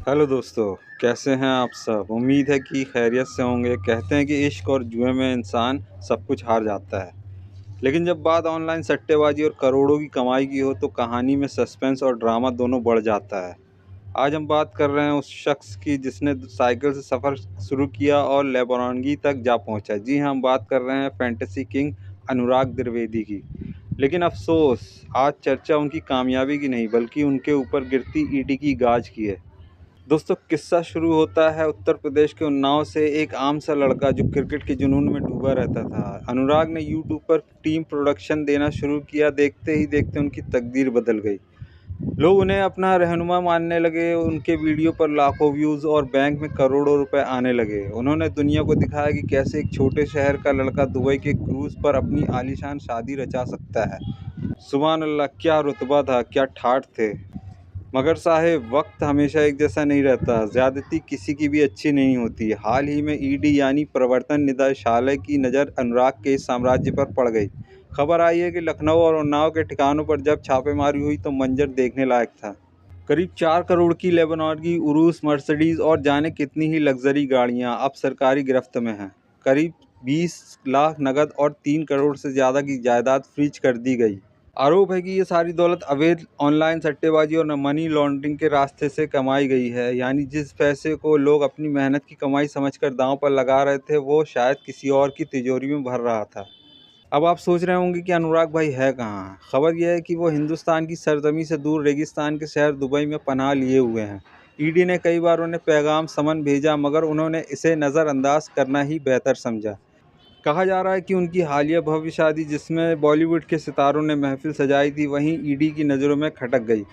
Hello दोस्तों, कैसे हैं आप सब। उम्मीद है कि खैरियत से होंगे। कहते हैं कि इश्क और जुए में इंसान सब कुछ हार जाता है, लेकिन जब बात ऑनलाइन सट्टेबाजी और करोड़ों की कमाई की हो तो कहानी में सस्पेंस और ड्रामा दोनों बढ़ जाता है। आज हम बात कर रहे हैं उस शख्स की जिसने साइकिल से सफ़र शुरू किया और लेबनान तक जा पहुंचा। जी हाँ, हम बात कर रहे हैं फैंटेसी किंग अनुराग द्विवेदी की। लेकिन अफसोस, आज चर्चा उनकी कामयाबी की नहीं बल्कि उनके ऊपर गिरती ईडी की गाज की है। दोस्तों, किस्सा शुरू होता है उत्तर प्रदेश के उन्नाव से। एक आम सा लड़का जो क्रिकेट के जुनून में डूबा रहता था, अनुराग ने यूट्यूब पर टीम प्रोडक्शन देना शुरू किया। देखते ही देखते उनकी तकदीर बदल गई। लोग उन्हें अपना रहनुमा मानने लगे। उनके वीडियो पर लाखों व्यूज़ और बैंक में करोड़ों रुपए आने लगे। उन्होंने दुनिया को दिखाया कि कैसे एक छोटे शहर का लड़का दुबई के क्रूज़ पर अपनी आलीशान शादी रचा सकता है। सुभान अल्लाह, क्या रुतबा था, क्या ठाठ थे। मगर साहेब, वक्त हमेशा एक जैसा नहीं रहता। ज़्यादती किसी की भी अच्छी नहीं होती। हाल ही में ईडी यानी प्रवर्तन निदेशालय की नज़र अनुराग के इस साम्राज्य पर पड़ गई। खबर आई है कि लखनऊ और उन्नाव के ठिकानों पर जब छापेमारी हुई तो मंजर देखने लायक था। करीब 4 करोड़ की लेबनान उरूस, मर्सिडीज़ और जाने कितनी ही लग्जरी गाड़ियां अब सरकारी गिरफ्त में हैं। करीब 20 लाख नकद और 3 करोड़ से ज़्यादा की जायदाद फ्रीज कर दी गई। आरोप है कि ये सारी दौलत अवैध ऑनलाइन सट्टेबाजी और मनी लॉन्ड्रिंग के रास्ते से कमाई गई है। यानी जिस पैसे को लोग अपनी मेहनत की कमाई समझकर दांव पर लगा रहे थे, वो शायद किसी और की तिजोरी में भर रहा था। अब आप सोच रहे होंगे कि अनुराग भाई है कहाँ। खबर यह है कि वो हिंदुस्तान की सरजमी से दूर रेगिस्तान के शहर दुबई में पनाह लिए हुए हैं। ईडी ने कई बार उन्हें पैगाम समन भेजा, मगर उन्होंने इसे नज़रअंदाज करना ही बेहतर समझा। कहा जा रहा है कि उनकी हालिया भव्य शादी, जिसमें बॉलीवुड के सितारों ने महफिल सजाई थी, वहीं ईडी की नज़रों में खटक गई।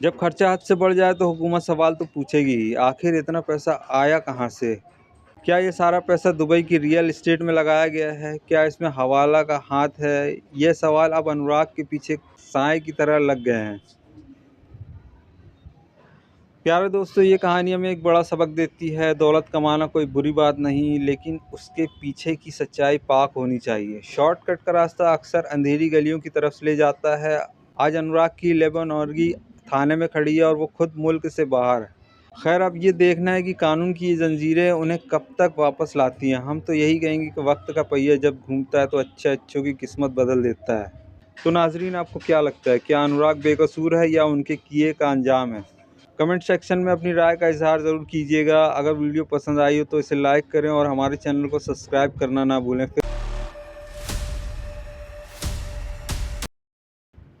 जब खर्चा हद से बढ़ जाए तो हुकूमत सवाल तो पूछेगी ही। आखिर इतना पैसा आया कहाँ से। क्या ये सारा पैसा दुबई की रियल एस्टेट में लगाया गया है? क्या इसमें हवाला का हाथ है? ये सवाल अब अनुराग के पीछे साए की तरह लग गए हैं। प्यारे दोस्तों, ये कहानी हमें एक बड़ा सबक देती है। दौलत कमाना कोई बुरी बात नहीं, लेकिन उसके पीछे की सच्चाई पाक होनी चाहिए। शॉर्टकट का रास्ता अक्सर अंधेरी गलियों की तरफ ले जाता है। आज अनुराग की लेबनान थाने में खड़ी है और वो खुद मुल्क से बाहर है। खैर, अब ये देखना है कि कानून की ये जंजीरें उन्हें कब तक वापस लाती हैं। हम तो यही कहेंगे कि वक्त का पहिया जब घूमता है तो अच्छे अच्छों की किस्मत बदल देता है। तो नाजरीन, आपको क्या लगता है, क्या अनुराग बेकसूर है या उनके किए का अंजाम है? कमेंट सेक्शन में अपनी राय का इजहार ज़रूर कीजिएगा। अगर वीडियो पसंद आई हो तो इसे लाइक करें और हमारे चैनल को सब्सक्राइब करना ना भूलें।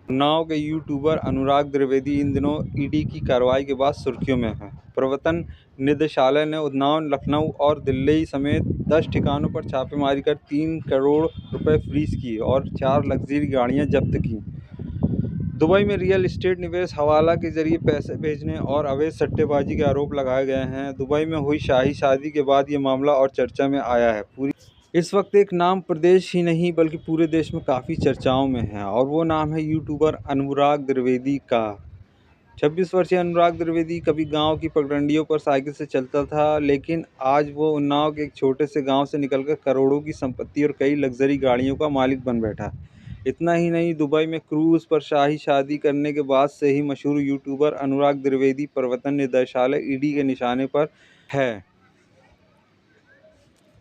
उन्नाव के यूट्यूबर अनुराग द्विवेदी इन दिनों ईडी की कार्रवाई के बाद सुर्खियों में हैं। प्रवर्तन निदेशालय ने उन्नाव, लखनऊ और दिल्ली समेत 10 ठिकानों पर छापेमारी कर 3 करोड़ रुपए फ्रीज किए और 4 लग्जरी गाड़ियां जब्त की। दुबई में रियल एस्टेट निवेश, हवाला के जरिए पैसे भेजने और अवैध सट्टेबाजी के आरोप लगाए गए हैं। दुबई में हुई शाही शादी के बाद ये मामला और चर्चा में आया है। इस वक्त एक नाम प्रदेश ही नहीं बल्कि पूरे देश में काफ़ी चर्चाओं में है, और वो नाम है यूट्यूबर अनुराग द्विवेदी का। 26 वर्षीय अनुराग द्विवेदी कभी गांव की पगडंडियों पर साइकिल से चलता था, लेकिन आज वो उन्नाव के एक छोटे से गांव से निकलकर करोड़ों की संपत्ति और कई लग्जरी गाड़ियों का मालिक बन बैठा। इतना ही नहीं, दुबई में क्रूज पर शाही शादी करने के बाद से ही मशहूर यूट्यूबर अनुराग द्विवेदी प्रवर्तन निदेशालय ईडी के निशाने पर है।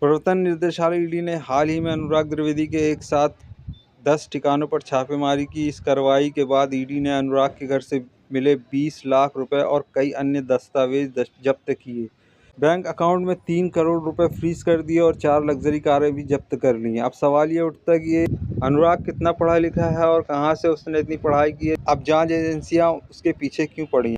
प्रवर्तन निदेशालय ईडी ने हाल ही में अनुराग द्विवेदी के एक साथ 10 ठिकानों पर छापेमारी की। इस कार्रवाई के बाद ईडी ने अनुराग के घर से मिले 20 लाख रुपए और कई अन्य दस्तावेज जब्त किए। बैंक अकाउंट में 3 करोड़ रुपए फ्रीज कर दिए और 4 लग्जरी कारें भी जब्त कर ली। अब सवाल ये उठता है कि ये अनुराग कितना पढ़ा लिखा है और कहाँ से उसने इतनी पढ़ाई की है। अब जांच एजेंसियां उसके पीछे क्यों पड़ी हैं?